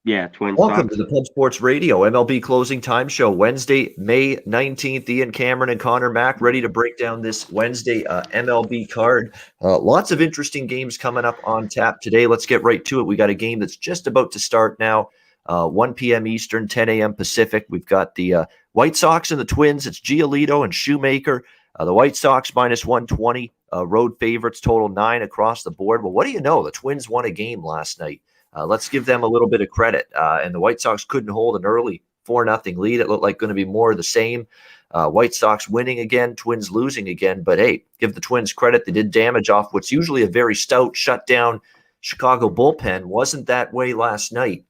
Yeah, Twins Welcome to Sox. the Pub Sports Radio MLB Closing Time Show, Wednesday, May 19th. Ian Cameron and Connor Mack ready to break down this Wednesday MLB card. Lots of interesting games coming up on tap today. Let's get right to it. We got a game that's just about to start now, 1 p.m. Eastern, 10 a.m. Pacific. We've got the White Sox and the Twins. It's Giolito and Shoemaker. The White Sox minus 120, road favorites, total 9 across the board. Well, what do you know? The Twins won a game last night. Let's give them a little bit of credit. And the White Sox couldn't hold an early 4-0 lead. It looked like going to be more of the same. White Sox winning again, Twins losing again. But hey, give the Twins credit. They did damage off what's usually a very stout shutdown Chicago bullpen. Wasn't that way last night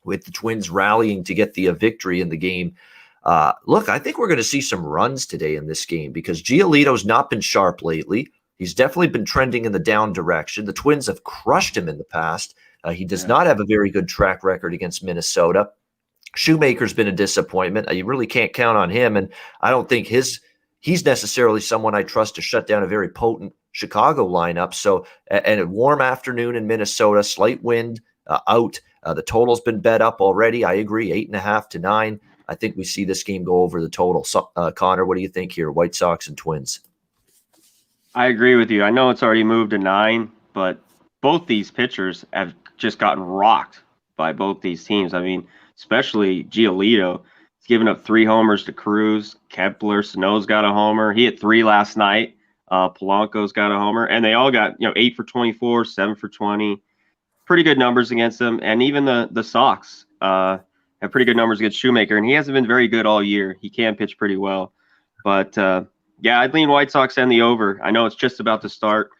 with the Twins rallying to get the victory in the game. Look, I think we're going to see some runs today in this game because Giolito's not been sharp lately. He's definitely been trending in the down direction. The Twins have crushed him in the past. He does not have a very good track record against Minnesota. Shoemaker's been a disappointment. You really can't count on him, and I don't think he's necessarily someone I trust to shut down a very potent Chicago lineup. So, and a warm afternoon in Minnesota, slight wind out. The total's been bet up already. I agree, 8.5 to 9. I think we see this game go over the total. So, Connor, what do you think here? White Sox and Twins. I agree with you. I know it's already moved to 9, but both these pitchers have just gotten rocked by both these teams. I mean, especially Giolito. He's given up 3 homers to Cruz. Kepler, Sano's got a homer. He hit 3 last night. Polanco's got a homer. And they all got, 8 for 24, 7 for 20. Pretty good numbers against them. And even the Sox have pretty good numbers against Shoemaker. And he hasn't been very good all year. He can pitch pretty well. But, yeah, I'd lean White Sox and the over. I know it's just about to start.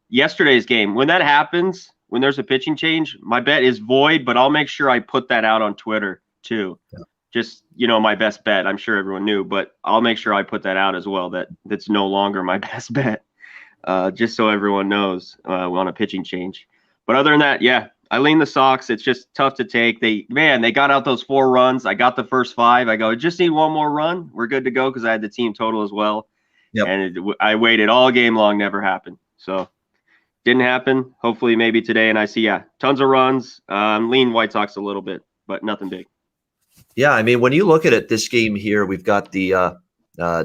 Yesterday's game, when that happens, when there's a pitching change, my bet is void, but I'll make sure I put that out on Twitter too. Yeah. Just, my best bet. I'm sure everyone knew, but I'll make sure I put that out as well. That's no longer my best bet. Just so everyone knows on a pitching change. But other than that, yeah, I lean the Sox. It's just tough to take. They got out those 4 runs. I got the first 5. I go, just need one more run. We're good to go because I had the team total as well. Yep. And I waited all game long, never happened. So didn't happen. Hopefully maybe today. And I see, tons of runs. Lean White Sox a little bit, but nothing big. Yeah, I mean, when you look at it, this game here, we've got the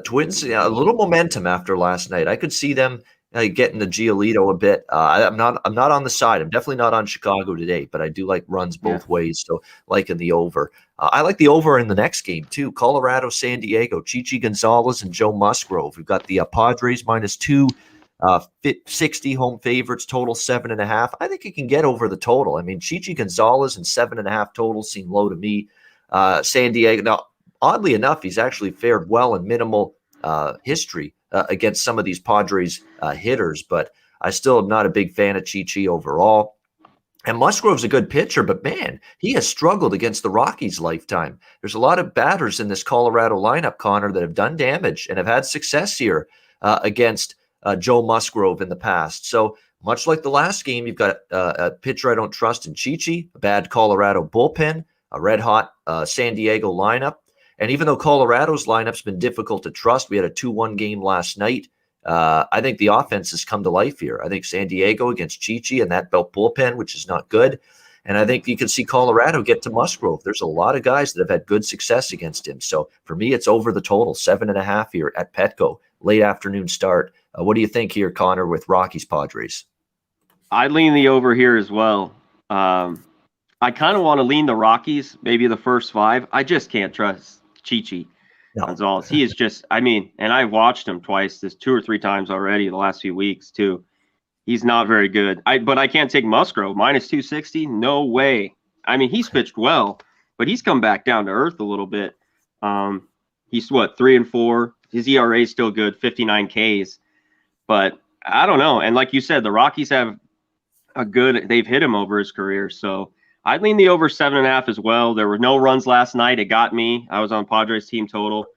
Twins, a little momentum after last night. I could see them getting the Giolito a bit. I'm not on the side. I'm definitely not on Chicago today, but I do like runs both ways. So liking the over. I like the over in the next game too. Colorado, San Diego, Chichi Gonzalez and Joe Musgrove. We've got the Padres -2. 60 home favorites, total 7.5. I think you can get over the total. I mean, Chichi Gonzalez and 7.5 total seem low to me. San Diego, now, oddly enough, he's actually fared well in minimal history against some of these Padres hitters, but I still am not a big fan of Chichi overall. And Musgrove's a good pitcher, but man, he has struggled against the Rockies' lifetime. There's a lot of batters in this Colorado lineup, Connor, that have done damage and have had success here against Joe Musgrove in the past. So much like the last game, you've got a pitcher I don't trust in Chichi, a bad Colorado bullpen, a red-hot San Diego lineup. And even though Colorado's lineup's been difficult to trust, we had a 2-1 game last night. I think the offense has come to life here. I think San Diego against Chichi and that belt bullpen, which is not good. And I think you can see Colorado get to Musgrove. There's a lot of guys that have had good success against him. So for me, it's over the total, 7.5 here at Petco, late afternoon start. What do you think here, Connor, with Rockies Padres? I lean the over here as well. I kind of want to lean the Rockies, maybe the first 5. I just can't trust Chichi Gonzalez. He is just, and I've watched him twice, 2 or 3 times already the last few weeks too. He's not very good. But I can't take Musgrove -260. No way. I mean, he's pitched well, but he's come back down to earth a little bit. He's 3-4. His ERA is still good, 59 Ks. But I don't know. And like you said, the Rockies have they've hit him over his career. So I'd lean the over 7.5 as well. There were no runs last night. It got me. I was on Padres team total.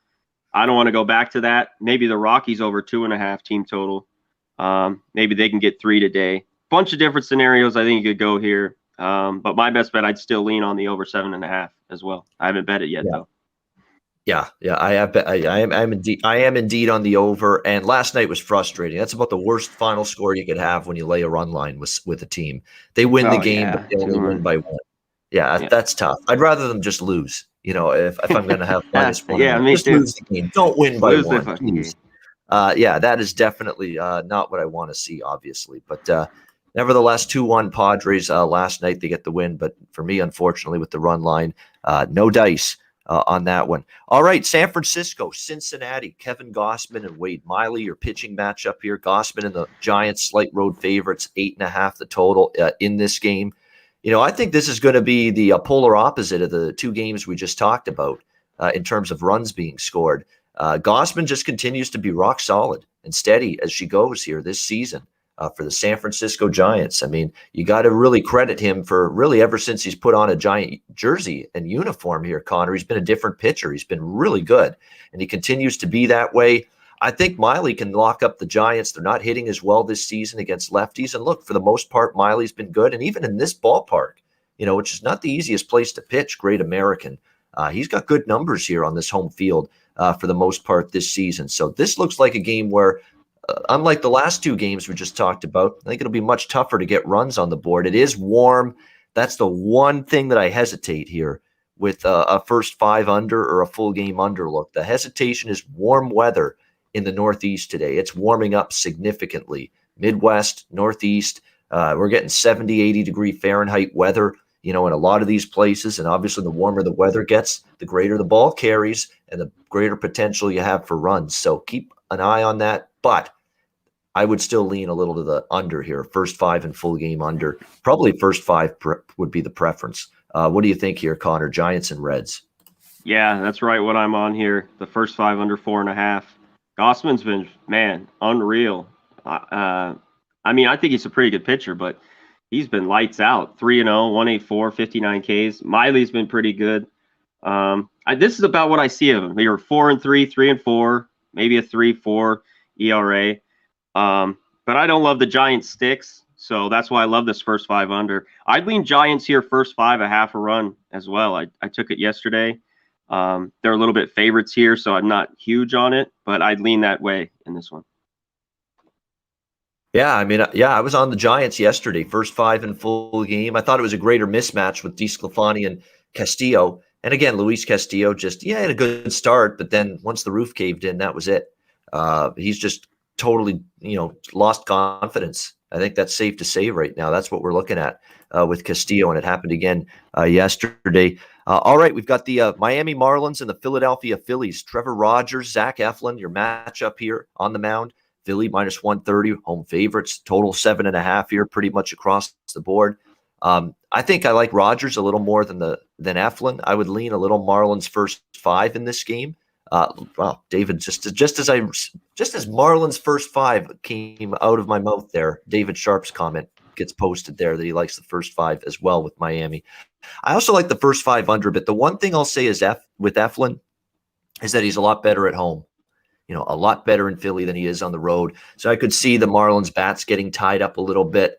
I don't want to go back to that. Maybe the Rockies over 2.5 team total. Maybe they can get 3 today. Bunch of different scenarios I think you could go here. But my best bet, I'd still lean on the over 7.5 as well. I haven't bet it yet though. Yeah, I am indeed on the over. And last night was frustrating. That's about the worst final score you could have when you lay a run line with a team. They win the game, but they only win by 1. Yeah, Yeah. that's tough. I'd rather them just lose. If I'm going to have -1 in Yeah, there, me just too. lose the game. Don't win Just by lose the one, fucking please. game. Yeah, that is definitely not what I want to see, obviously. But nevertheless, 2-1 Padres last night. They get the win. But for me, unfortunately, with the run line, no dice on that one. All right, San Francisco, Cincinnati, Kevin Gossman and Wade Miley, your pitching matchup here. Gossman and the Giants, slight road favorites, 8.5 the total in this game. I think this is going to be the polar opposite of the two games we just talked about in terms of runs being scored. Gossman just continues to be rock solid and steady as she goes here this season for the San Francisco Giants. I mean, you got to really credit him for really ever since he's put on a Giant jersey and uniform here, Connor. He's been a different pitcher. He's been really good, and he continues to be that way. I think Miley can lock up the Giants. They're not hitting as well this season against lefties. And look, for the most part, Miley's been good. And even in this ballpark, which is not the easiest place to pitch, Great American, he's got good numbers here on this home field for the most part this season. So this looks like a game where, unlike the last two games we just talked about, I think it'll be much tougher to get runs on the board. It is warm. That's the one thing that I hesitate here with a first 5 under or a full game under look. The hesitation is warm weather in the Northeast today. It's warming up significantly. Midwest, Northeast, we're getting 70, 80 degree Fahrenheit weather, in a lot of these places. And obviously, the warmer the weather gets, the greater the ball carries and the greater potential you have for runs. So keep an eye on that. But I would still lean a little to the under here. First 5 and full game under. Probably first 5 would be the preference. What do you think here, Connor? Giants and Reds? Yeah, that's right. What I'm on here, the first 5 under 4.5. Gossman's been, man, unreal. I mean, I think he's a pretty good pitcher, but he's been lights out. 3-0, 184, 59 Ks. Miley's been pretty good. This is about what I see of him. They were 4-3, 3-4, maybe a 3.4 ERA. But I don't love the Giants sticks, so that's why I love this first 5 under. I'd lean Giants here, first 5, a half a run as well. I took it yesterday. They're a little bit favorites here, so I'm not huge on it, but I'd lean that way in this one. Yeah, I mean, I was on the Giants yesterday, first 5 in full game. I thought it was a greater mismatch with DeSclafani and Castillo. And again, Luis Castillo had a good start, but then once the roof caved in, that was it. He's just totally, lost confidence. I think that's safe to say right now. That's what we're looking at with Castillo, and it happened again yesterday. All right, we've got the Miami Marlins and the Philadelphia Phillies. Trevor Rogers, Zach Eflin, your matchup here on the mound. Philly -130, home favorites, total 7.5 here, pretty much across the board. I think I like Rogers a little more than Eflin. I would lean a little Marlins first 5 in this game. Wow, David, just as Marlins first 5 came out of my mouth there, David Sharp's comment gets posted there that he likes the first 5 as well with Miami. I also like the first 5 under, but the one thing I'll say is with Eflin is that he's a lot better at home. A lot better in Philly than he is on the road. So I could see the Marlins bats getting tied up a little bit.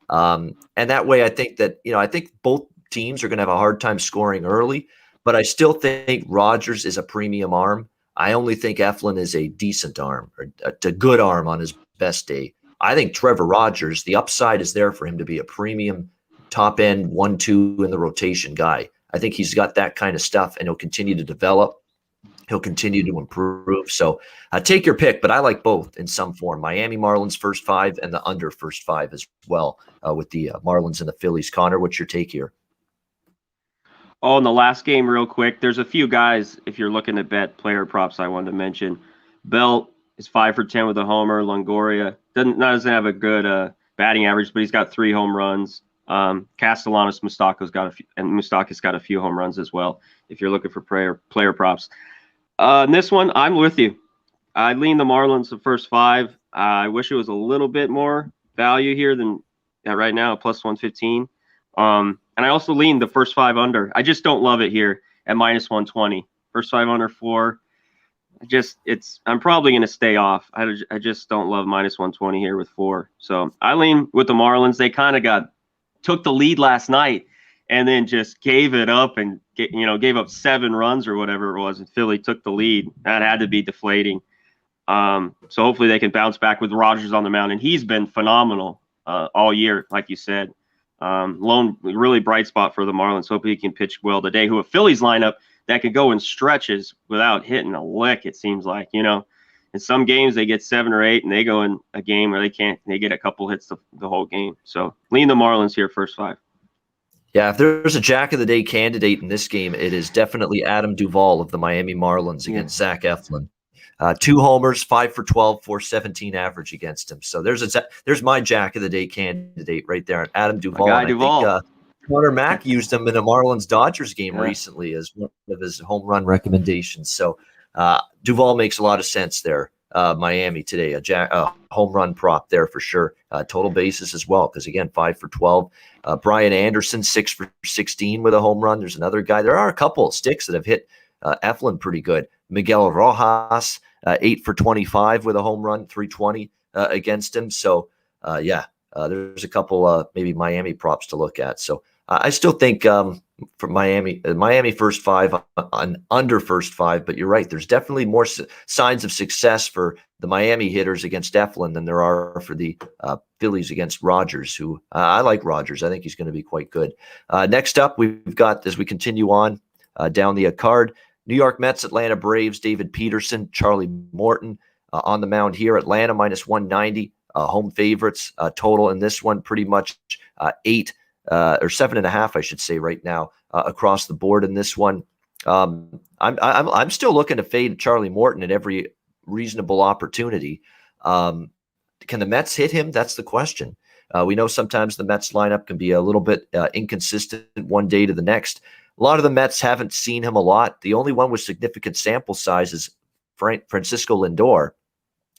And that way, I think both teams are going to have a hard time scoring early, but I still think Rogers is a premium arm. I only think Eflin is a decent arm, or a good arm on his best day. I think Trevor Rogers, the upside is there for him to be a premium top end 1-2 in the rotation guy. I think he's got that kind of stuff, and he'll continue to develop. He'll continue to improve. So take your pick, but I like both in some form. Miami Marlins first 5 and the under first 5 as well with the Marlins and the Phillies. Connor, what's your take here? Oh, in the last game, real quick, there's a few guys, if you're looking to bet player props, I wanted to mention. Belt is 5 for 10 with a homer. Longoria doesn't have a good batting average, but he's got 3 home runs. Castellanos, Moustakas got a few home runs as well, if you're looking for player props. In this one, I'm with you. I lean the Marlins the first 5. I wish it was a little bit more value here than right now, plus 115. And I also lean the first 5 under. I just don't love it here at -120. First 5 under 4. I'm probably going to stay off. I just don't love -120 here with 4. So I lean with the Marlins. They kind of took the lead last night and then just gave it up and gave up 7 runs or whatever it was, and Philly took the lead. That had to be deflating. So hopefully they can bounce back with Rogers on the mound, and he's been phenomenal all year, like you said. Lone really bright spot for the Marlins. Hope he can pitch well today. Who a Phillies lineup that could go in stretches without hitting a lick. It seems like, in some games they get 7 or 8, and they go in a game where they get a couple hits the whole game. So lean the Marlins here first 5. Yeah, if there's a Jack of the Day candidate in this game, it is definitely Adam Duvall of the Miami Marlins against Zach Eflin. 2 homers, 5 for 12, 417 average against him. So there's my Jack of the Day candidate right there, Adam Duvall. My guy, and Duvall. I think Conor Mack used him in a Marlins-Dodgers game recently as one of his home run recommendations. So Duvall makes a lot of sense there. Miami today, a home run prop there for sure. Total bases as well, because again, 5 for 12. Brian Anderson, 6 for 16 with a home run. There's another guy. There are a couple of sticks that have hit Eflin pretty good. Miguel Rojas, 8 for 25 with a home run, 320 against him. So there's a couple maybe Miami props to look at. So I still think for Miami first 5 on under first 5, but you're right. There's definitely more signs of success for the Miami hitters against Eflin than there are for the Phillies against Rogers, who I like Rogers. I think he's going to be quite good. Next up, we've got, as we continue on down the card, New York Mets, Atlanta Braves, David Peterson, Charlie Morton on the mound here. Atlanta minus 190, home favorites. Total in this one pretty much 8 or 7.5, I should say, right now across the board in this one. I'm still looking to fade Charlie Morton at every reasonable opportunity. Can the Mets hit him? That's the question. We know sometimes the Mets lineup can be a little bit inconsistent one day to the next. A lot of the Mets haven't seen him a lot. The only one with significant sample size is Francisco Lindor,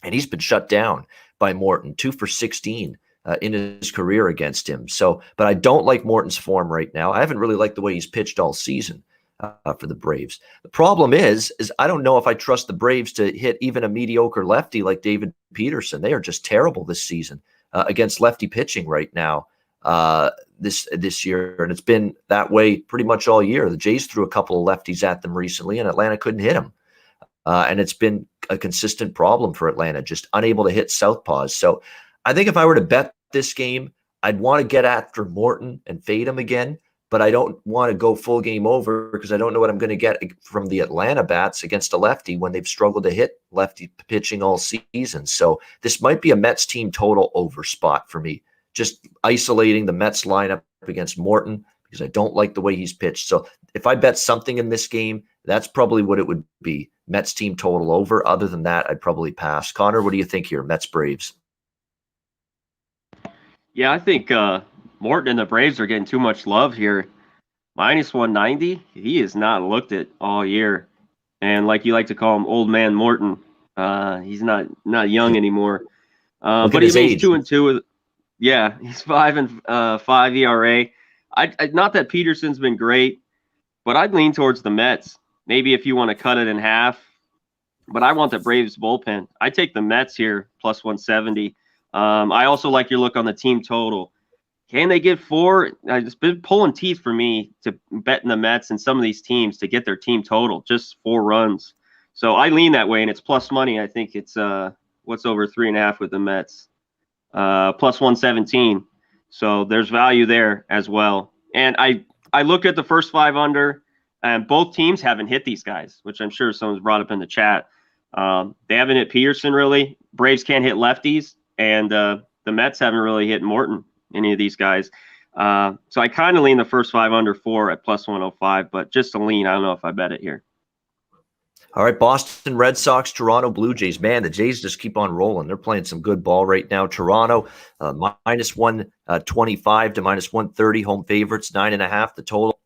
and he's been shut down by Morton, 2 for 16 in his career against him. So, but I don't like Morton's form right now. I haven't really liked the way he's pitched all season for the Braves. The problem is I don't know if I trust the Braves to hit even a mediocre lefty like David Peterson. They are just terrible this season against lefty pitching right now. This year, and it's been that way pretty much all year. The Jays threw a couple of lefties at them recently, and Atlanta couldn't hit them. And it's been a consistent problem for Atlanta, just unable to hit southpaws. So I think if I were to bet this game, I'd want to get after Morton and fade him again, but I don't want to go full game over because I don't know what I'm going to get from the Atlanta bats against a lefty when they've struggled to hit lefty pitching all season. So this might be a Mets team total over spot for me. Just isolating the Mets lineup against Morton because I don't like the way he's pitched. So if I bet something in this game, that's probably what it would be. Mets team total over. Other than that, I'd probably pass. Connor, what do you think here? Mets Braves. Yeah, I think Morton and the Braves are getting too much love here. Minus 190. He has not looked it all year. And like you like to call him, old man Morton. He's not young anymore. But he's 2-2 with. Yeah, he's 5-5 ERA. I not that Peterson's been great, but I'd lean towards the Mets. Maybe if you want to cut it in half, but I want the Braves bullpen. I take the Mets here plus 170. I also like your look on the team total. Can they get 4? It's been pulling teeth for me to bet in the Mets and some of these teams to get their team total, just 4 runs. So I lean that way, and it's plus money. I think it's what's over 3.5 with the Mets. Plus 117. So there's value there as well. And I look at the first 5 under, and both teams haven't hit these guys, which I'm sure someone's brought up in the chat. They haven't hit Peterson really. Braves can't hit lefties, and the Mets haven't really hit Morton, any of these guys. So I kind of lean the first 5 under 4 at plus 105, but just a lean. I don't know if I bet it here. All right, Boston Red Sox, Toronto Blue Jays. Man, the Jays just keep on rolling. They're playing some good ball right now. Toronto, minus 125 to minus 130, home favorites, 9.5 the total.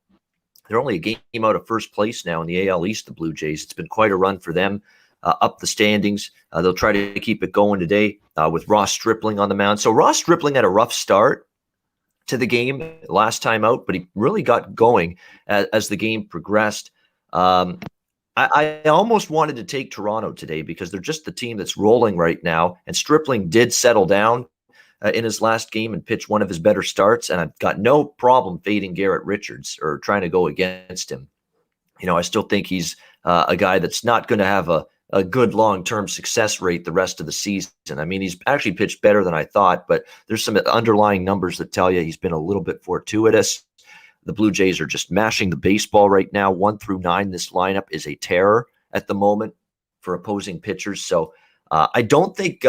They're only a game out of first place now in the AL East, the Blue Jays. It's been quite a run for them up the standings. They'll try to keep it going today with Ross Stripling on the mound. So Ross Stripling had a rough start to the game last time out, but he really got going as the game progressed. I almost wanted to take Toronto today because they're just the team that's rolling right now. And Stripling did settle down in his last game and pitch one of his better starts. And I've got no problem fading Garrett Richards or trying to go against him. I still think he's a guy that's not going to have a a good long-term success rate the rest of the season. I mean, he's actually pitched better than I thought, but there's some underlying numbers that tell you he's been a little bit fortuitous. The Blue Jays are just mashing the baseball right now. 1 through 9, this lineup is a terror at the moment for opposing pitchers. So I don't think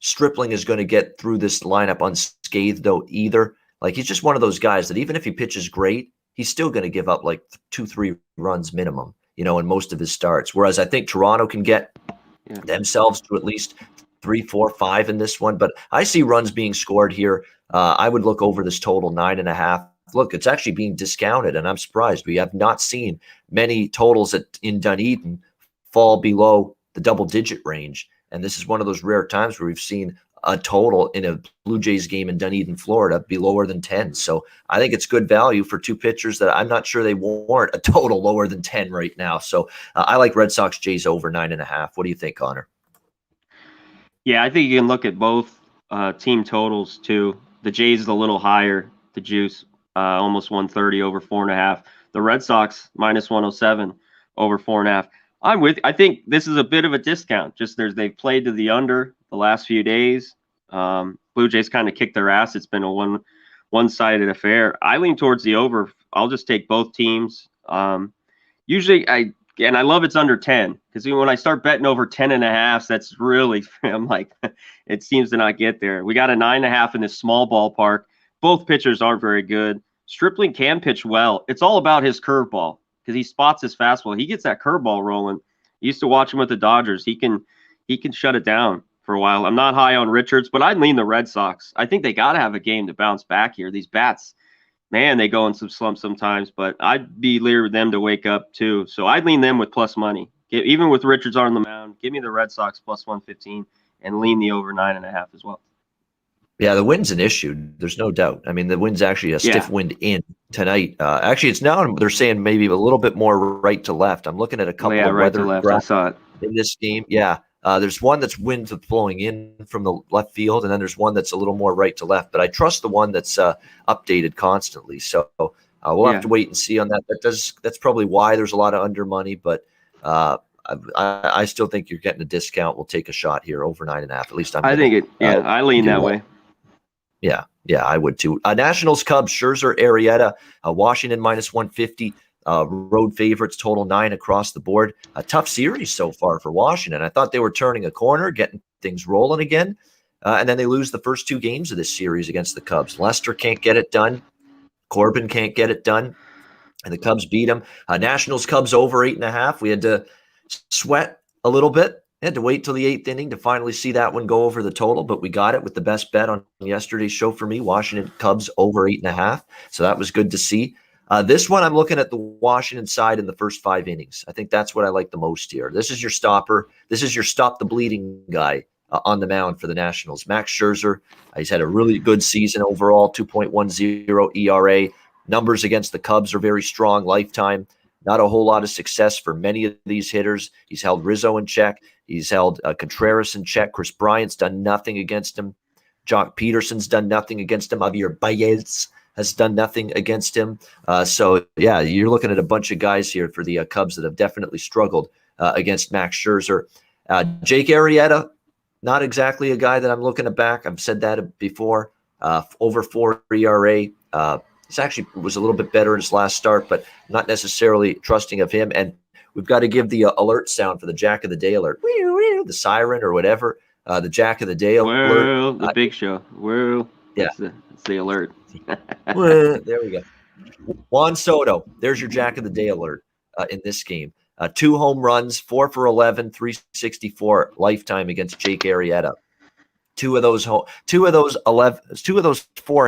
Stripling is going to get through this lineup unscathed, though, either. Like, he's just one of those guys that even if he pitches great, he's still going to give up like 2-3 runs minimum, in most of his starts. Whereas I think Toronto can get themselves to at least 3, 4, 5 in this one. But I see runs being scored here. I would look over this total 9.5. Look, it's actually being discounted, and I'm surprised. We have not seen many totals in Dunedin fall below the double-digit range. And this is one of those rare times where we've seen a total in a Blue Jays game in Dunedin, Florida, be lower than 10. So I think it's good value for two pitchers that I'm not sure they warrant a total lower than 10 right now. So I like Red Sox Jays over 9.5. What do you think, Connor? Yeah, I think you can look at both team totals too. The Jays is a little higher, the juice, almost 130 over 4.5. The Red Sox minus 107 over 4.5. I think this is a bit of a discount. Just they've played to the under the last few days. Blue Jays kind of kicked their ass. It's been a one-sided affair. I lean towards the over. I'll just take both teams. Usually I love it's under 10 because when I start betting over 10.5, that's really, I'm like, it seems to not get there. We got a 9.5 in this small ballpark. Both pitchers aren't very good. Stripling can pitch well. It's all about his curveball because he spots his fastball. He gets that curveball rolling. I used to watch him with the Dodgers. He can shut it down for a while. I'm not high on Richards, but I'd lean the Red Sox. I think they got to have a game to bounce back here. These bats, man, they go in some slumps sometimes, but I'd be leery them to wake up too. So I'd lean them with plus money. Even with Richards on the mound, give me the Red Sox plus 115 and lean the over 9.5 as well. Yeah, the wind's an issue. There's no doubt. I mean, the wind's actually a stiff wind in tonight. Actually, it's now they're saying maybe a little bit more right to left. I'm looking at a couple of right weather to left. I saw it in this game. Yeah, there's one that's wind flowing in from the left field, and then there's one that's a little more right to left. But I trust the one that's updated constantly. So we'll have to wait and see on that. That's probably why there's a lot of under money, but I still think you're getting a discount. We'll take a shot here over 9.5. At least I lean that way. Yeah, I would too. Nationals, Cubs, Scherzer, Arrieta, Washington minus 150. Road favorites, total 9 across the board. A tough series so far for Washington. I thought they were turning a corner, getting things rolling again, and then they lose the first 2 games of this series against the Cubs. Lester can't get it done. Corbin can't get it done, and the Cubs beat them. Nationals, Cubs over 8.5. We had to sweat a little bit. Had to wait till the 8th inning to finally see that one go over the total, but we got it with the best bet on yesterday's show for me, Washington Cubs over 8.5. So that was good to see. This one, I'm looking at the Washington side in the first 5 innings. I think that's what I like the most here. This is your stopper. This is your stop the bleeding guy on the mound for the Nationals. Max Scherzer, he's had a really good season overall, 2.10 ERA. Numbers against the Cubs are very strong, lifetime. Not a whole lot of success for many of these hitters. He's held Rizzo in check. He's held Contreras in check. Chris Bryant's done nothing against him. Jock Peterson's done nothing against him. Javier Baez has done nothing against him. So, yeah, you're looking at a bunch of guys here for the Cubs that have definitely struggled against Max Scherzer. Jake Arrieta, not exactly a guy that I'm looking to back. I've said that before. Over 4 ERA. He actually was a little bit better in his last start, but not necessarily trusting of him. And we've got to give the alert sound for the Jack of the Day alert. The siren or whatever. The Jack of the Day alert. The big show. That's the alert. There we go. Juan Soto. There's your Jack of the Day alert in this game. 2 home runs, 4 for 11, 364 lifetime against Jake Arrieta. 2 of those 4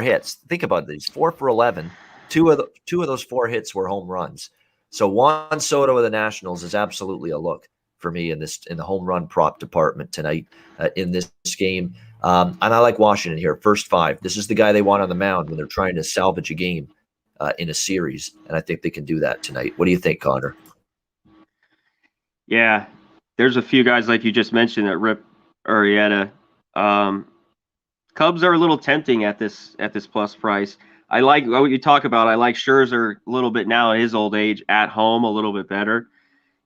hits. Think about these: 4 for 11. 2 of those 4 hits were home runs. So Juan Soto of the Nationals is absolutely a look for me in the home run prop department tonight in this game. And I like Washington here. First 5. This is the guy they want on the mound when they're trying to salvage a game in a series, and I think they can do that tonight. What do you think, Conor? Yeah, there's a few guys like you just mentioned that rip Arrieta. Cubs are a little tempting at this plus price. I like what you talk about. I like Scherzer a little bit now at his old age at home a little bit better.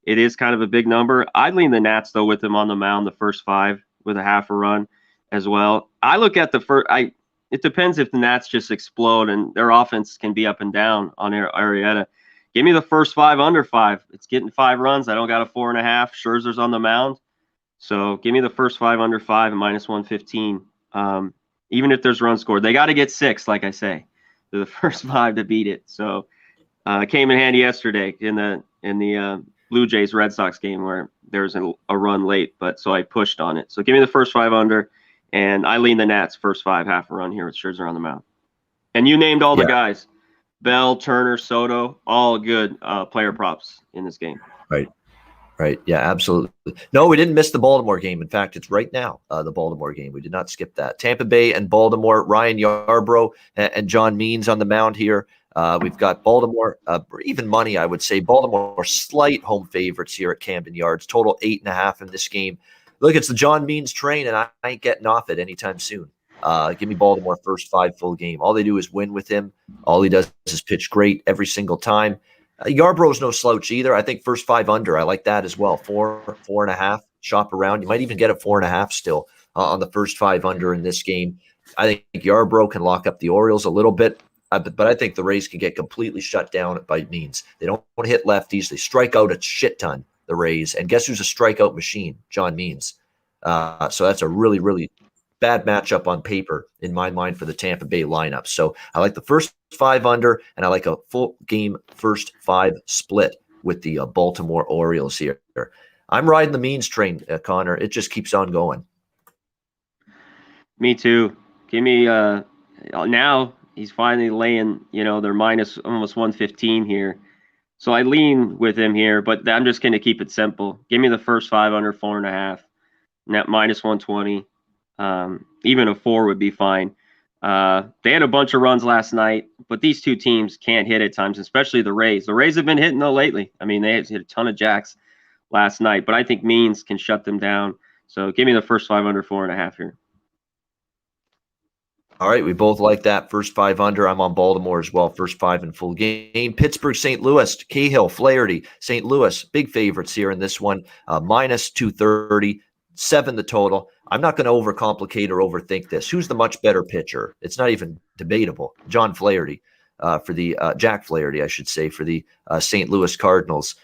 it is kind of a big number. I'd lean the Nats though with them on the mound the first 5 with a half a run as well. I look at the first. It depends if the Nats just explode and their offense can be up and down on Arrieta. Give me the first 5 under 5. It's getting 5 runs. I don't got a 4.5. Scherzer's on the mound. So give me the first 5 under 5 and minus 115. Even if there's run scored, they got to get 6, like I say. They're the first 5 to beat it. So came in handy yesterday in the Blue Jays Red Sox game where there was a run late, but so I pushed on it. So give me the first 5 under, and I lean the Nats first 5 half a run here with Scherzer on the mound. And you named all the guys: Bell, Turner, Soto, all good player props in this game. Right. Yeah, absolutely. No, we didn't miss the Baltimore game. In fact, it's right now, the Baltimore game. We did not skip that. Tampa Bay and Baltimore, Ryan Yarbrough and John Means on the mound here. We've got Baltimore, even money, I would say. Baltimore slight home favorites here at Camden Yards. Total 8.5 in this game. Look, it's the John Means train, and I ain't getting off it anytime soon. Give me Baltimore first 5 full game. All they do is win with him. All he does is pitch great every single time. Yarbrough's no slouch either. I think first 5 under. I like that as well. 4.5. Shop around. You might even get a 4.5 still on the first 5 under in this game. I think Yarbrough can lock up the Orioles a little bit, but I think the Rays can get completely shut down by Means. They don't want to hit lefties. They strike out a shit ton, the Rays. And guess who's a strikeout machine? John Means. So that's a really, really bad matchup on paper in my mind for the Tampa Bay lineup. So I like the first 5 under, and I like a full game first 5 split with the Baltimore Orioles here. I'm riding the Means train, Connor. It just keeps on going. Me too. Give me now he's finally laying, they're minus almost 115 here. So I lean with him here, but I'm just going to keep it simple. Give me the first 5 under 4.5. Net minus 120. Even a 4 would be fine. They had a bunch of runs last night, but these two teams can't hit at times, especially the Rays. The Rays have been hitting though lately. I mean, they hit a ton of jacks last night, but I think Means can shut them down. So give me the first 5 under 4.5 here. All right, we both like that. First 5 under. I'm on Baltimore as well. First 5 in full game. Pittsburgh, St. Louis, Cahill, Flaherty, St. Louis, big favorites here in this one. Minus 230, 7 the total. I'm not going to overcomplicate or overthink this. Who's the much better pitcher? It's not even debatable. John Flaherty for the Jack Flaherty, I should say, for the St. Louis Cardinals.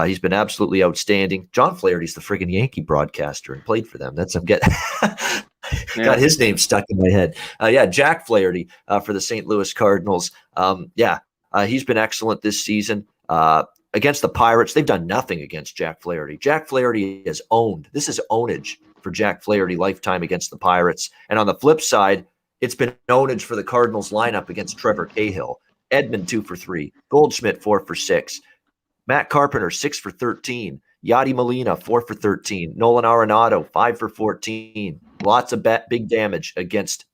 He's been absolutely outstanding. John Flaherty's the friggin' Yankee broadcaster and played for them. That's I'm getting got his name stuck in my head. Jack Flaherty for the St. Louis Cardinals. He's been excellent this season. Against the Pirates, they've done nothing against Jack Flaherty. Jack Flaherty is owned. This is ownage for Jack Flaherty lifetime against the Pirates. And on the flip side, it's been ownage for the Cardinals lineup against Trevor Cahill. Edmund 2 for 3. Goldschmidt 4 for 6. Matt Carpenter 6 for 13. Yadi Molina 4 for 13. Nolan Arenado 5 for 14. Lots of big damage against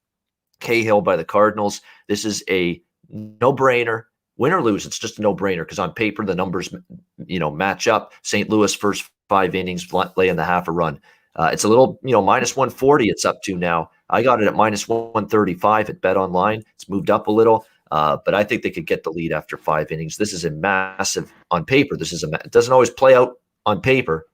Cahill by the Cardinals. This is a no-brainer. Win or lose, it's just a no-brainer because on paper the numbers, match up. St. Louis first 5 innings laying the half a run. It's a little, minus 140. It's up to now. I got it at minus 135 at Bet Online. It's moved up a little, but I think they could get the lead after 5 innings. This is a massive on paper. It doesn't always play out on paper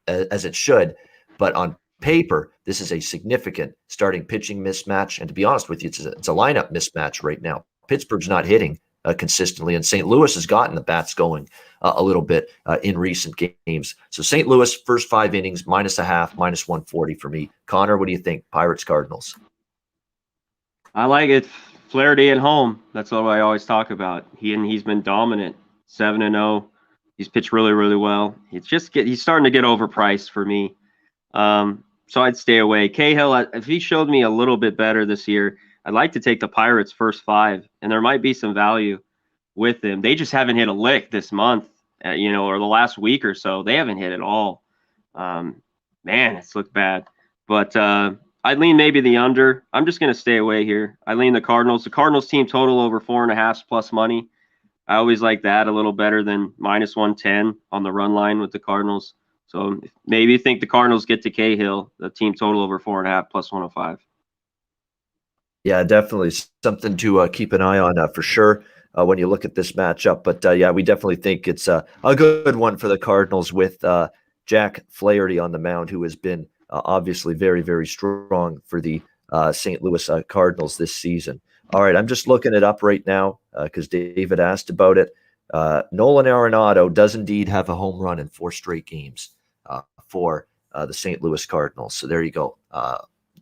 as it should, but on paper, this is a significant starting pitching mismatch. And to be honest with you, it's a lineup mismatch right now. Pittsburgh's not hitting consistently, and St. Louis has gotten the bats going a little bit in recent games. So St. Louis, first 5 innings, minus a half, minus 140 for me. Connor, what do you think? Pirates, Cardinals. I like it. Flaherty at home. That's what I always talk about. He's been dominant, 7-0. He's pitched really, really well. He's starting to get overpriced for me. So I'd stay away. Cahill, if he showed me a little bit better this year, I'd like to take the Pirates first 5, and there might be some value with them. They just haven't hit a lick this month, or the last week or so. They haven't hit at all. Man, it's looked bad. But I'd lean maybe the under. I'm just going to stay away here. I lean the Cardinals. The Cardinals team total over 4.5 plus money. I always like that a little better than minus 110 on the run line with the Cardinals. So maybe you think the Cardinals get to Cahill, the team total over 4.5 plus 105. Yeah, definitely something to keep an eye on for sure. when you look at this matchup. But yeah, we definitely think it's a good one for the Cardinals with Jack Flaherty on the mound, who has been obviously very, very strong for the St. Louis Cardinals this season. All right, I'm just looking it up right now because David asked about it. Nolan Arenado does indeed have a home run in 4 straight games for the St. Louis Cardinals. So there you go.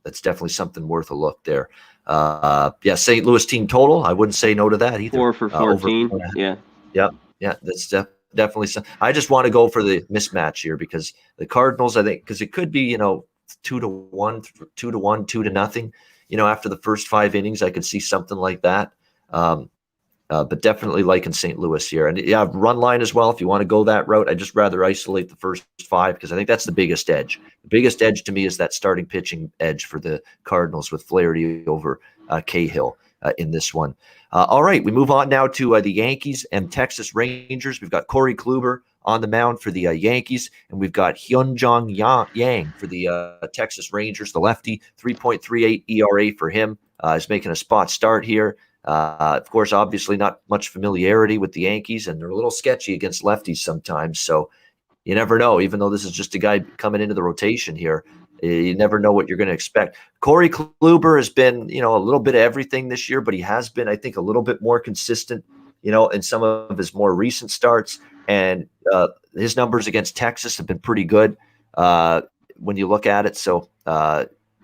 That's definitely something worth a look there. Yeah, St. Louis team total. I wouldn't say no to that either. 4 for 14. Yeah. That's definitely some. I just want to go for the mismatch here because the Cardinals, I think, because it could be 2-1, 2-1, 2-0. After the first 5 innings, I could see something like that. But definitely liking St. Louis here. And yeah, run line as well. If you want to go that route, I'd just rather isolate the first 5 because I think that's the biggest edge. The biggest edge to me is that starting pitching edge for the Cardinals with Flaherty over Cahill in this one. All right, we move on now to the Yankees and Texas Rangers. We've got Corey Kluber on the mound for the Yankees, and we've got Hyunjong Yang for the Texas Rangers, the lefty, 3.38 ERA for him. Is making a spot start here. Of course, obviously not much familiarity with the Yankees, and they're a little sketchy against lefties sometimes. So you never know, even though this is just a guy coming into the rotation here, you never know what you're going to expect. Corey Kluber has been, a little bit of everything this year, but he has been, I think, a little bit more consistent, in some of his more recent starts. And his numbers against Texas have been pretty good when you look at it. So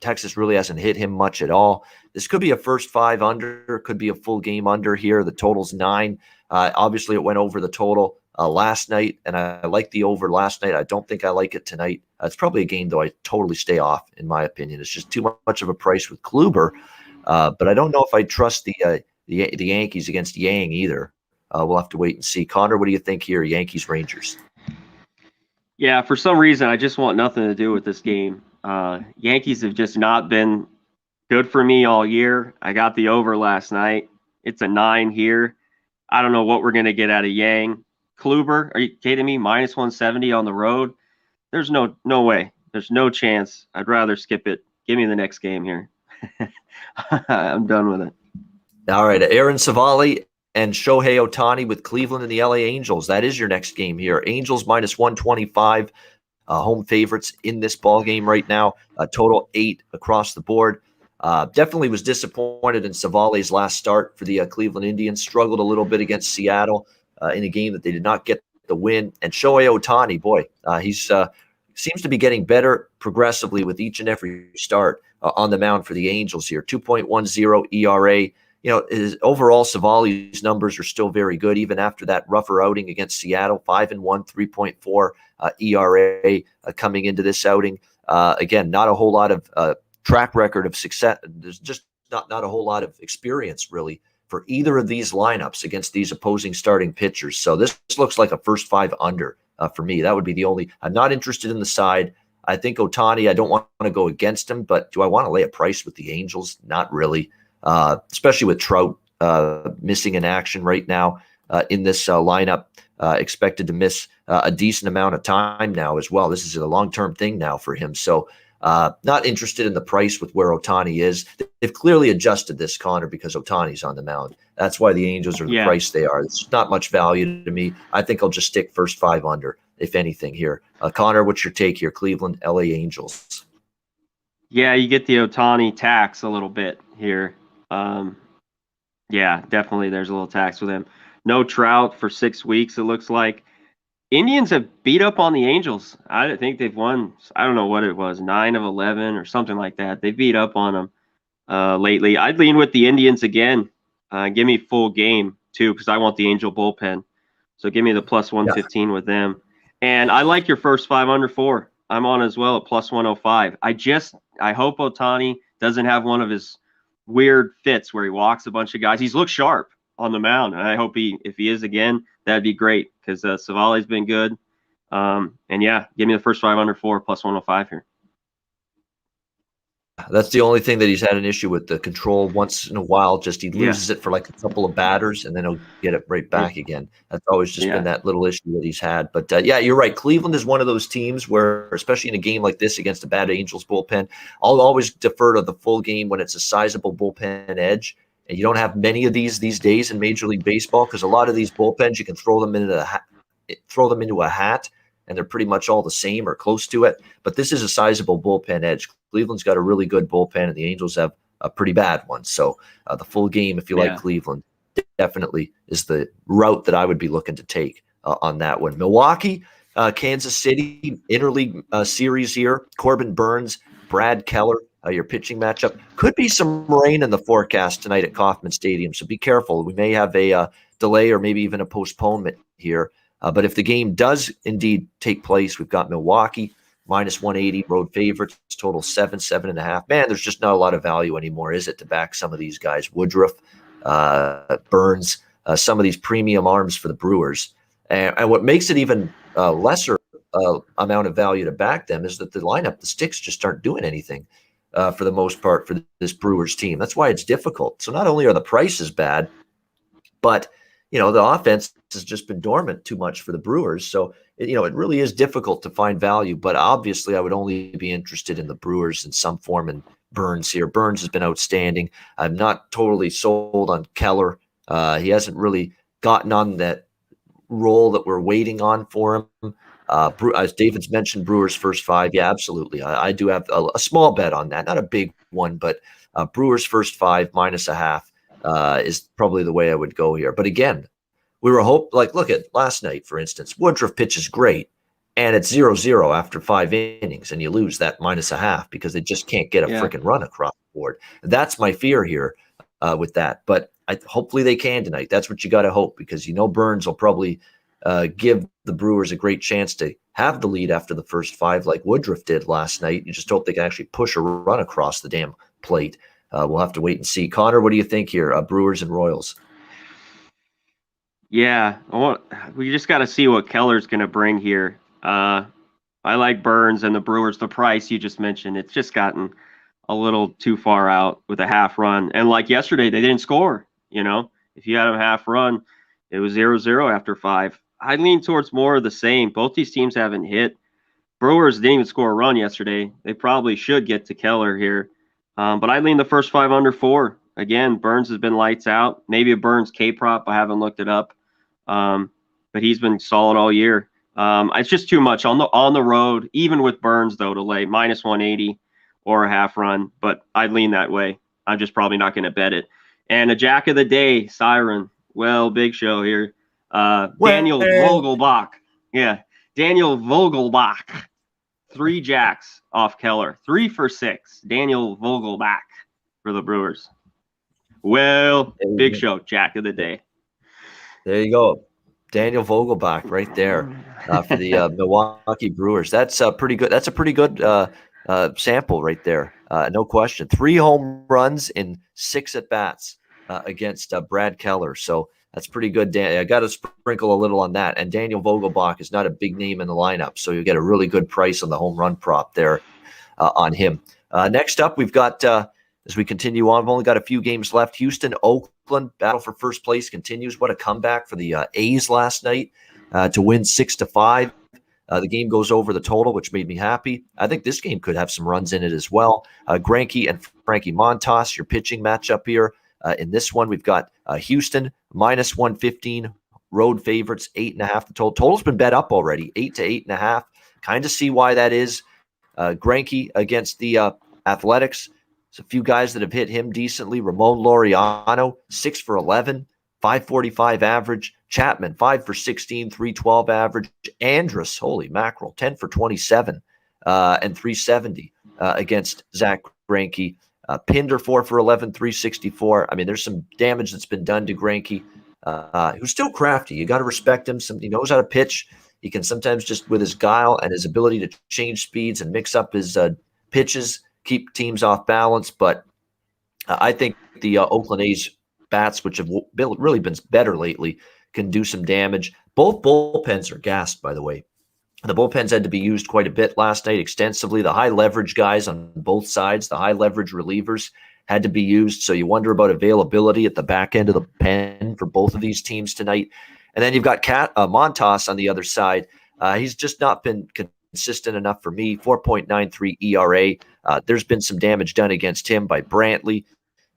Texas really hasn't hit him much at all. This could be a first 5 under, could be a full game under here. The total's 9. Obviously, it went over the total last night, and I like the over last night. I don't think I like it tonight. It's probably a game, though, I totally stay off, in my opinion. It's just too much of a price with Kluber, but I don't know if I trust the Yankees against Yang either. We'll have to wait and see. Conor, what do you think here, Yankees-Rangers? Yeah, for some reason, I just want nothing to do with this game. Yankees have just not been good for me all year. I got the over last night. It's a 9 here. I don't know what we're going to get out of Yang. Kluber, are you kidding me? Minus 170 on the road? There's no way. There's no chance. I'd rather skip it. Give me the next game here. I'm done with it. All right, Aaron Savali and Shohei Ohtani with Cleveland and the LA Angels. That is your next game here. Angels minus 125. Home favorites in this ball game right now. Total 8 across the board. Definitely was disappointed in Savali's last start for the Cleveland Indians. Struggled a little bit against Seattle in a game that they did not get the win. And Shohei Ohtani, boy, he's seems to be getting better progressively with each and every start on the mound for the Angels here. 2.10 ERA. His overall Savali's numbers are still very good, even after that rougher outing against Seattle. 5-1, 3.4 ERA coming into this outing. Again, not a whole lot of track record of success. There's just not a whole lot of experience really for either of these lineups against these opposing starting pitchers. So this looks like a first 5 under for me. That would be the only. I'm not interested in the side. I think Ohtani, I don't want to go against him, but do I want to lay a price with the Angels? Not really. Especially with Trout missing in action right now in this lineup, expected to miss a decent amount of time now as well. This is a long-term thing now for him. So not interested in the price with where Ohtani is. They've clearly adjusted this, Conor, because Ohtani's on the mound. That's why the Angels are the price they are. It's not much value to me. I think I'll just stick first 5 under, if anything here. Conor, what's your take here? Cleveland, LA Angels. Yeah, you get the Ohtani tax a little bit here. Yeah, definitely there's a little tax with him. No Trout for 6 weeks, it looks like. Indians have beat up on the Angels. I think they've won, I don't know what it was, 9 of 11 or something like that. They beat up on them lately. I'd lean with the Indians again. Give me full game, too, because I want the Angel bullpen. So give me the plus 115 with them. And I like your first 5 under 4. I'm on as well at plus 105. I hope Ohtani doesn't have one of his weird fits where he walks a bunch of guys. He's looked sharp on the mound, and I hope if he is again, that'd be great because Savali's been good. And yeah, give me the first 5 under 4 plus 105 here. That's the only thing that he's had an issue with, the control once in a while. Just he loses it for like a couple of batters, and then he'll get it right back again. That's always just been that little issue that he's had. But yeah, you're right. Cleveland is one of those teams where, especially in a game like this against a bad Angels bullpen, I'll always defer to the full game when it's a sizable bullpen edge. And you don't have many of these days in Major League Baseball because a lot of these bullpens, you can throw them into a hat, and they're pretty much all the same or close to it. But this is a sizable bullpen edge. Cleveland's got a really good bullpen, and the Angels have a pretty bad one. So the full game, if you like Cleveland, definitely is the route that I would be looking to take on that one. Milwaukee, Kansas City, interleague series here. Corbin Burnes, Brad Keller, your pitching matchup. Could be some rain in the forecast tonight at Kauffman Stadium, so be careful. We may have a delay or maybe even a postponement here. But if the game does indeed take place, we've got Milwaukee, minus 180, road favorites, total 7.5. Man, there's just not a lot of value anymore, is it, to back some of these guys? Woodruff, Burnes, some of these premium arms for the Brewers. And what makes it even lesser amount of value to back them is that the lineup, the sticks just aren't doing anything for the most part for this Brewers team. That's why it's difficult. So not only are the prices bad, but the offense has just been dormant too much for the Brewers. So, it really is difficult to find value. But obviously, I would only be interested in the Brewers in some form, and Burnes here. Burnes has been outstanding. I'm not totally sold on Keller. He hasn't really gotten on that role that we're waiting on for him. As David's mentioned, Brewers first 5. Yeah, absolutely. I do have a small bet on that. Not a big one, but Brewers first 5 minus a half is probably the way I would go here. But again, we were look at last night, for instance. Woodruff pitches great, and it's 0-0 after 5 innings, and you lose that minus a half because they just can't get a freaking run across the board. That's my fear here with that. But hopefully they can tonight. That's what you got to hope, because Burnes will probably give the Brewers a great chance to have the lead after the first 5 like Woodruff did last night. You just hope they can actually push a run across the damn plate. We'll have to wait and see. Connor, what do you think here? Brewers and Royals. Yeah, we just got to see what Keller's going to bring here. I like Burnes and the Brewers. The price you just mentioned, it's just gotten a little too far out with a half run. And like yesterday, they didn't score. If you had a half run, it was 0-0 after 5. I lean towards more of the same. Both these teams haven't hit. Brewers didn't even score a run yesterday. They probably should get to Keller here. But I lean the first 5 under 4. Again, Burnes has been lights out. Maybe a Burnes K-prop. I haven't looked it up. But he's been solid all year. It's just too much on the road, even with Burnes, though, to lay minus 180 or a half run. But I'd lean that way. I'm just probably not going to bet it. And a jack of the day, Siren. Well, big show here. Daniel Vogelbach. Yeah, Daniel Vogelbach. 3 jacks off Keller. 3 for 6. Daniel Vogelbach for the Brewers. Well, big show, jack of the day. There you go. Daniel Vogelbach right there for the Milwaukee Brewers. That's pretty good. That's a pretty good sample right there. No question. 3 home runs in 6 at-bats against Brad Keller. So that's pretty good. I got to sprinkle a little on that. And Daniel Vogelbach is not a big name in the lineup, so you get a really good price on the home run prop there on him. Next up, we've got, as we continue on, we've only got a few games left. Houston, Oakland, battle for first place continues. What a comeback for the A's last night to win 6-5. The game goes over the total, which made me happy. I think this game could have some runs in it as well. Greinke and Frankie Montas, your pitching matchup here. In this one, we've got Houston minus 115, road favorites, 8.5. The total's been bet up already, 8 to 8.5. Kind of see why that is. Greinke against the Athletics. There's a few guys that have hit him decently. Ramon Laureano, 6 for 11, 545 average. Chapman, 5 for 16, 312 average. Andrus, holy mackerel, 10 for 27 and 370 against Zach Greinke. Pinder, 4 for 11, 364. I mean, there's some damage that's been done to Greinke, who's still crafty. You got to respect him. He knows how to pitch. He can sometimes just, with his guile and his ability to change speeds and mix up his pitches, keep teams off balance. But I think the Oakland A's bats, which have really been better lately, can do some damage. Both bullpens are gassed, by the way. The bullpens had to be used quite a bit last night, extensively. The high leverage guys on both sides, the high leverage relievers, had to be used. So you wonder about availability at the back end of the pen for both of these teams tonight. And then you've got Montas on the other side. He's just not been consistent enough for me. 4.93 ERA. There's been some damage done against him by Brantley,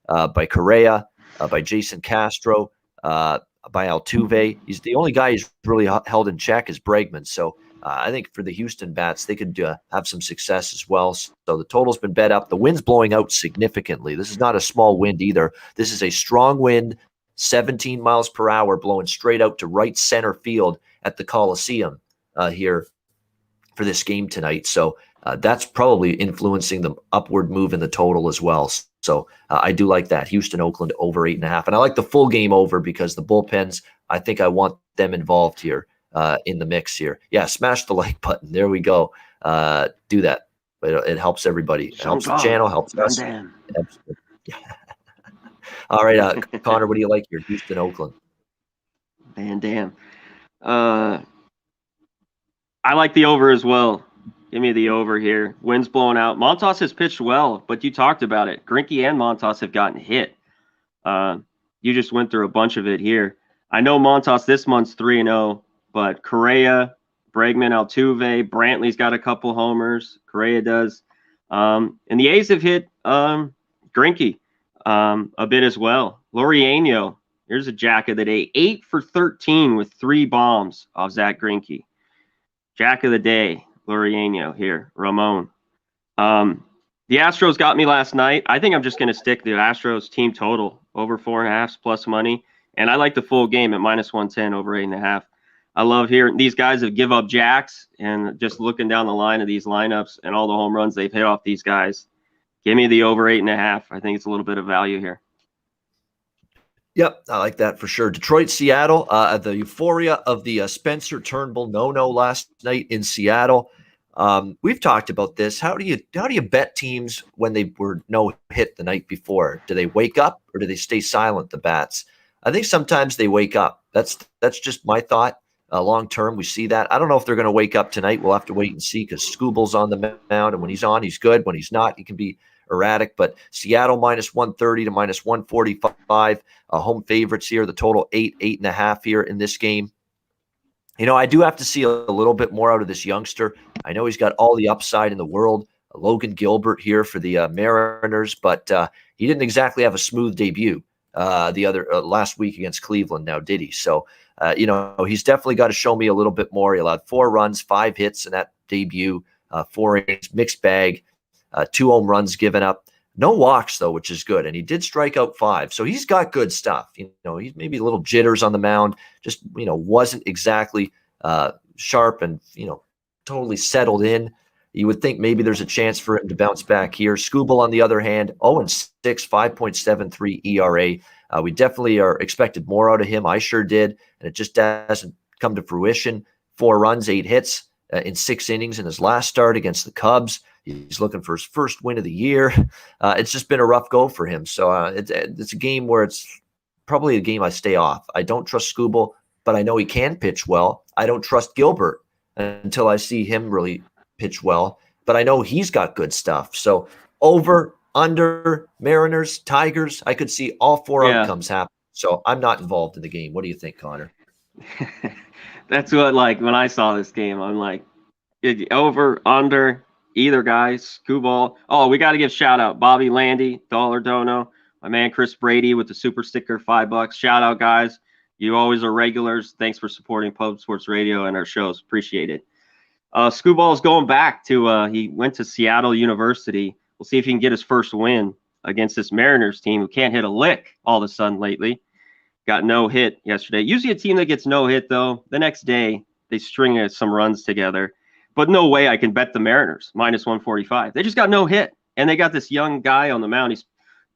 by Correa. by Jason Castro, by Altuve. He's the only guy he's really held in check is Bregman. So I think for the Houston bats, they could have some success as well. So the total's been bet up. The wind's blowing out significantly. This is not a small wind either. This is a strong wind, 17 miles per hour, blowing straight out to right center field at the Coliseum here for this game tonight. So that's probably influencing the upward move in the total as well. So I do like that. Houston, Oakland over 8.5. And I like the full game over because the bullpens, I think I want them involved here in the mix here. Yeah, smash the like button. There we go. Do that. It helps everybody. It helps the channel, helps us. All right, Connor, what do you like here? Houston, Oakland. Van Dam. I like the over as well. Give me the over here. Wind's blowing out. Montas has pitched well, but you talked about it. Greinke and Montas have gotten hit. You just went through a bunch of it here. I know Montas this month's 3-0, but Correa, Bregman, Altuve, Brantley's got a couple homers. Correa does. And the A's have hit Greinke a bit as well. Laureano, here's a jack of the day. 8 for 13 with 3 bombs off Zach Greinke. Jack of the day. Laureano here, Ramon. The Astros got me last night. I think I'm just going to stick the Astros team total over 4.5 plus money. And I like the full game at -110 over 8.5. I love hearing these guys that give up jacks and just looking down the line of these lineups and all the home runs they've hit off these guys. Give me the over 8.5. I think it's a little bit of value here. Yep, I like that for sure. Detroit, Seattle, the euphoria of the Spencer Turnbull no-no last night in Seattle. We've talked about this. How do you bet teams when they were no hit the night before? Do they wake up or do they stay silent, the bats? I think sometimes they wake up. That's just my thought. Long term, we see that. I don't know if they're going to wake up tonight. We'll have to wait and see because Skubal's on the mound, and when he's on, he's good. When he's not, he can be erratic. But Seattle -130 to -145. Home favorites here. The total 8.5 here in this game. I do have to see a little bit more out of this youngster. I know he's got all the upside in the world. Logan Gilbert here for the Mariners, but he didn't exactly have a smooth debut the other last week against Cleveland. Now, did he? So, he's definitely got to show me a little bit more. He allowed 4 runs, 5 hits in that debut, 4 innings, mixed bag, 2 home runs given up. No walks, though, which is good. And he did strike out 5. So he's got good stuff. He's maybe a little jitters on the mound, just, wasn't exactly sharp and, totally settled in. You would think maybe there's a chance for him to bounce back here. Skubal, on the other hand, 0-6, 5.73 ERA. We definitely are expected more out of him. I sure did. And it just hasn't come to fruition. 4 runs, 8 hits in 6 innings in his last start against the Cubs. He's looking for his first win of the year. It's just been a rough go for him. So it's a game where it's probably a game I stay off. I don't trust Skubal, but I know he can pitch well. I don't trust Gilbert until I see him really pitch well. But I know he's got good stuff. So over, under, Mariners, Tigers, I could see all 4 outcomes happen. So I'm not involved in the game. What do you think, Connor? That's what, when I saw this game, I'm like, over, under, either guy, Skubal. Oh, we got to give shout out Bobby Landy, Dollar Dono, my man Chris Brady with the super sticker, $5. Shout out, guys. You always are regulars. Thanks for supporting Pub Sports Radio and our shows. Appreciate it. Skubal is going back to he went to Seattle University. We'll see if he can get his first win against this Mariners team who can't hit a lick all of a sudden lately. Got no hit yesterday. Usually a team that gets no hit, though, the next day they string some runs together. But no way I can bet the Mariners -145. They just got no hit. And they got this young guy on the mound.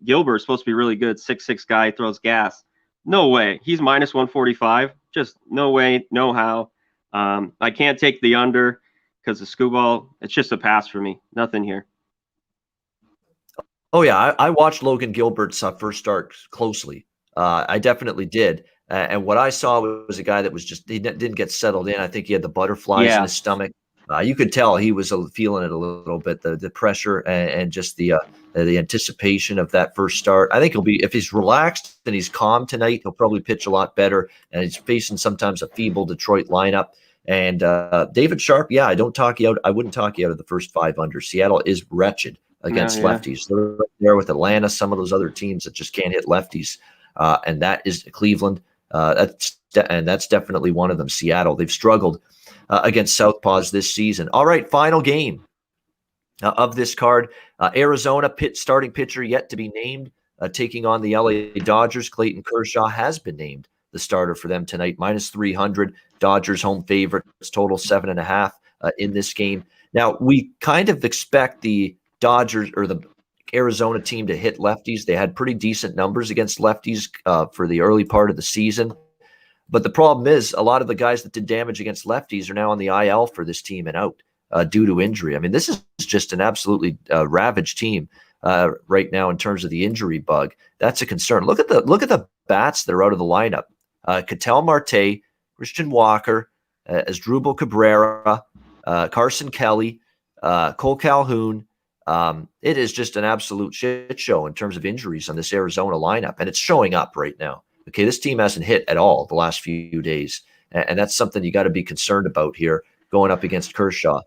Gilbert is supposed to be really good. 6'6" guy, throws gas. No way. He's -145. Just no way, no how. I can't take the under because the Skubal, it's just a pass for me. Nothing here. Oh, yeah. I watched Logan Gilbert's first start closely. I definitely did. And what I saw was a guy that was he didn't get settled in. I think he had the butterflies in his stomach. You could tell he was feeling it a little bit, the pressure and just the anticipation of that first start. I think if he's relaxed and he's calm tonight, he'll probably pitch a lot better. And he's facing sometimes a feeble Detroit lineup. And David Sharp, I wouldn't talk you out of the first 5 under. Seattle is wretched against lefties. They're right there with Atlanta, some of those other teams that just can't hit lefties. and that is Cleveland. That's definitely one of them. Seattle. They've struggled against Southpaws this season. All right, final game of this card. Arizona starting pitcher yet to be named, taking on the LA Dodgers. Clayton Kershaw has been named the starter for them tonight. -300. Dodgers home favorites. Total 7.5 in this game. Now we kind of expect the Dodgers or the Arizona team to hit lefties. They had pretty decent numbers against lefties for the early part of the season. But the problem is a lot of the guys that did damage against lefties are now on the IL for this team and out due to injury. I mean, this is just an absolutely ravaged team right now in terms of the injury bug. That's a concern. Look at the bats that are out of the lineup. Ketel Marte, Christian Walker, Asdrubal Cabrera, Carson Kelly, Cole Calhoun. It is just an absolute shit show in terms of injuries on this Arizona lineup, and it's showing up right now. Okay, this team hasn't hit at all the last few days, and that's something you got to be concerned about here going up against Kershaw.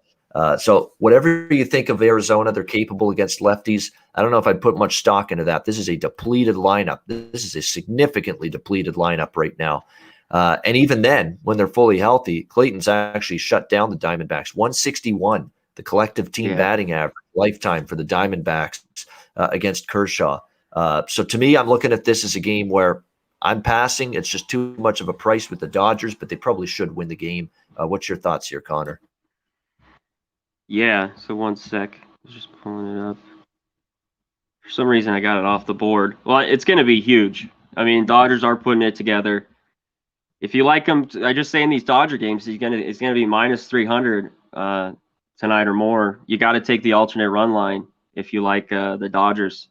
So whatever you think of Arizona, they're capable against lefties. I don't know if I'd put much stock into that. This is a depleted lineup. This is a significantly depleted lineup right now. And even then, when they're fully healthy, Clayton's actually shut down the Diamondbacks. 161, the collective team batting average lifetime for the Diamondbacks against Kershaw. So to me, I'm looking at this as a game where I'm passing. It's just too much of a price with the Dodgers, but they probably should win the game. What's your thoughts here, Connor? Yeah, so one sec. I was just pulling it up. For some reason, I got it off the board. Well, it's going to be huge. I mean, Dodgers are putting it together. If you like them, I just say in these Dodger games, it's going to be -300 tonight or more. You got to take the alternate run line if you like the Dodgers.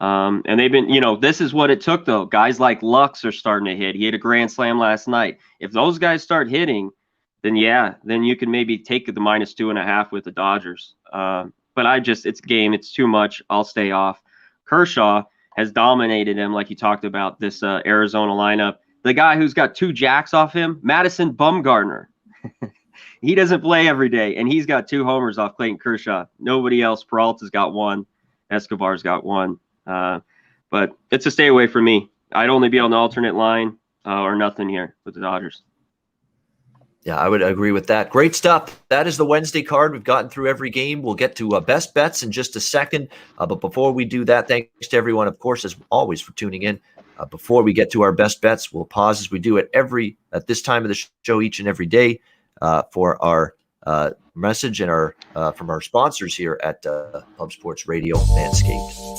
And they've been, this is what it took, though. Guys like Lux are starting to hit. He hit a grand slam last night. If those guys start hitting, then you can maybe take the -2.5 with the Dodgers. But it's game. It's too much. I'll stay off. Kershaw has dominated him, like you talked about, this Arizona lineup. The guy who's got 2 jacks off him, Madison Bumgarner. He doesn't play every day, and he's got 2 homers off Clayton Kershaw. Nobody else. Peralta's got 1. Escobar's got 1. But it's a stay away for me. I'd only be on the alternate line or nothing here with the Dodgers. Yeah, I would agree with that. Great stuff. That is the Wednesday card. We've gotten through every game. We'll get to best bets in just a second. But before we do that, thanks to everyone, of course, as always, for tuning in. Before we get to our best bets, we'll pause as we do at this time of the show each and every day for our message and our from our sponsors here at Pub Sports Radio, Manscaped.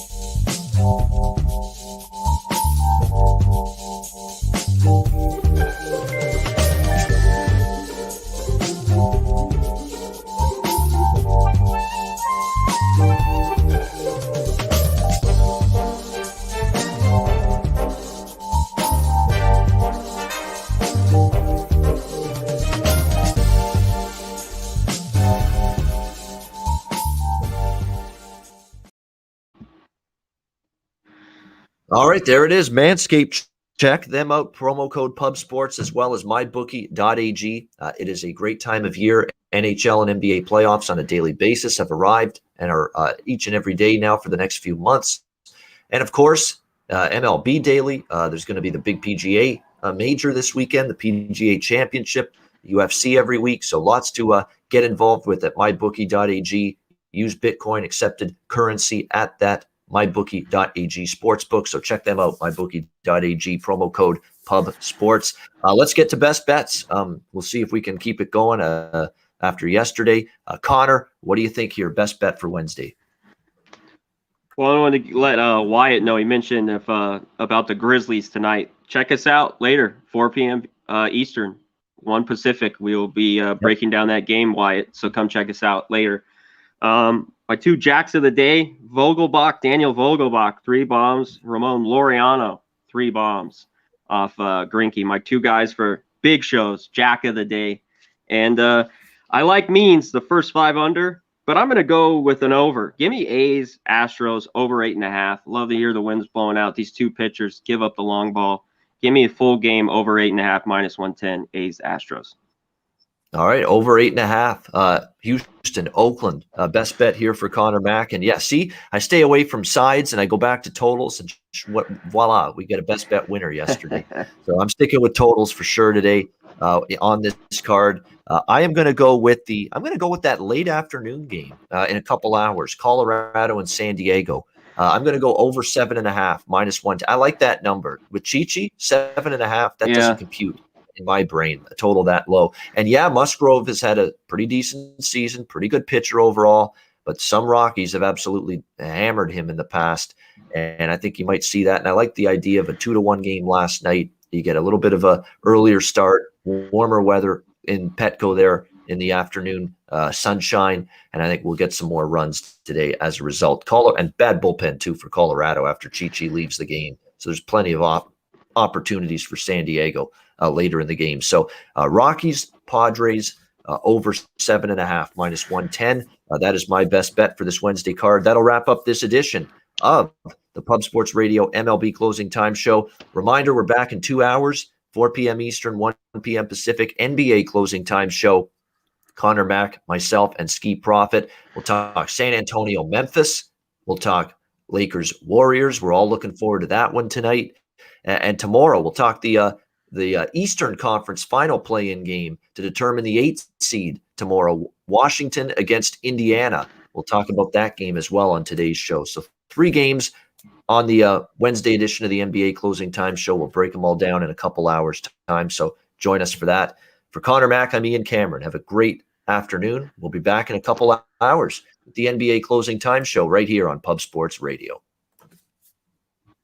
All right, there it is. Manscaped. Check them out. Promo code PubSports as well as mybookie.ag. It is a great time of year. NHL and NBA playoffs on a daily basis have arrived and are each and every day now for the next few months. And of course, MLB daily. There's going to be the big PGA major this weekend, the PGA Championship, UFC every week. So lots to get involved with at mybookie.ag. Use Bitcoin accepted currency at that mybookie.ag sportsbook. So check them out, mybookie.ag, promo code PubSports. Let's get to best bets. We'll see if we can keep it going after yesterday. Connor, what do you think here? Best bet for Wednesday? Well, I want to let Wyatt know. He mentioned about the Grizzlies tonight. Check us out later, 4 p.m. Eastern, 1 Pacific. We will be breaking down that game, Wyatt. So come check us out later. My 2 jacks of the day, Daniel Vogelbach, 3 bombs. Ramon Laureano, 3 bombs off Greinke. My 2 guys for big shows, jack of the day. And I like Means, the first 5 under, but I'm going to go with an over. Give me A's, Astros, over 8.5. Love to hear the winds blowing out. These 2 pitchers give up the long ball. Give me a full game, over 8.5, -110, A's, Astros. All right, over 8.5. Houston, Oakland, best bet here for Conor Mack. And yeah, see, I stay away from sides and I go back to totals, and voila, we get a best bet winner yesterday. So I'm sticking with totals for sure today on this card. I'm going to go with that late afternoon game in a couple hours, Colorado and San Diego. I'm going to go over 7.5 -1. I like that number with Chichi 7.5. That doesn't compute in my brain, a total that low. And yeah, Musgrove has had a pretty decent season, pretty good pitcher overall, but some Rockies have absolutely hammered him in the past. And I think you might see that. And I like the idea of a 2-1 game last night. You get a little bit of a earlier start, warmer weather in Petco there in the afternoon, sunshine, and I think we'll get some more runs today as a result. And bad bullpen too for Colorado after Chichi leaves the game. So there's plenty of opportunities for San Diego later in the game. So Rockies, Padres, over 7.5 -110. That is my best bet for this Wednesday card. That'll wrap up this edition of the Pub Sports Radio MLB Closing Time Show. Reminder, we're back in 2 hours, 4 p.m. Eastern, 1 p.m. Pacific, NBA Closing Time Show. Conor Mack, myself, and Ski Profit. We'll talk San Antonio, Memphis. We'll talk Lakers, Warriors. We're all looking forward to that one tonight. And tomorrow we'll talk the Eastern Conference final play-in game to determine the 8th seed tomorrow. Washington against Indiana. We'll talk about that game as well on today's show. So 3 games on the Wednesday edition of the NBA Closing Time Show. We'll break them all down in a couple hours' time. So join us for that. For Conor Mack, I'm Ian Cameron. Have a great afternoon. We'll be back in a couple hours with the NBA Closing Time Show right here on Pub Sports Radio.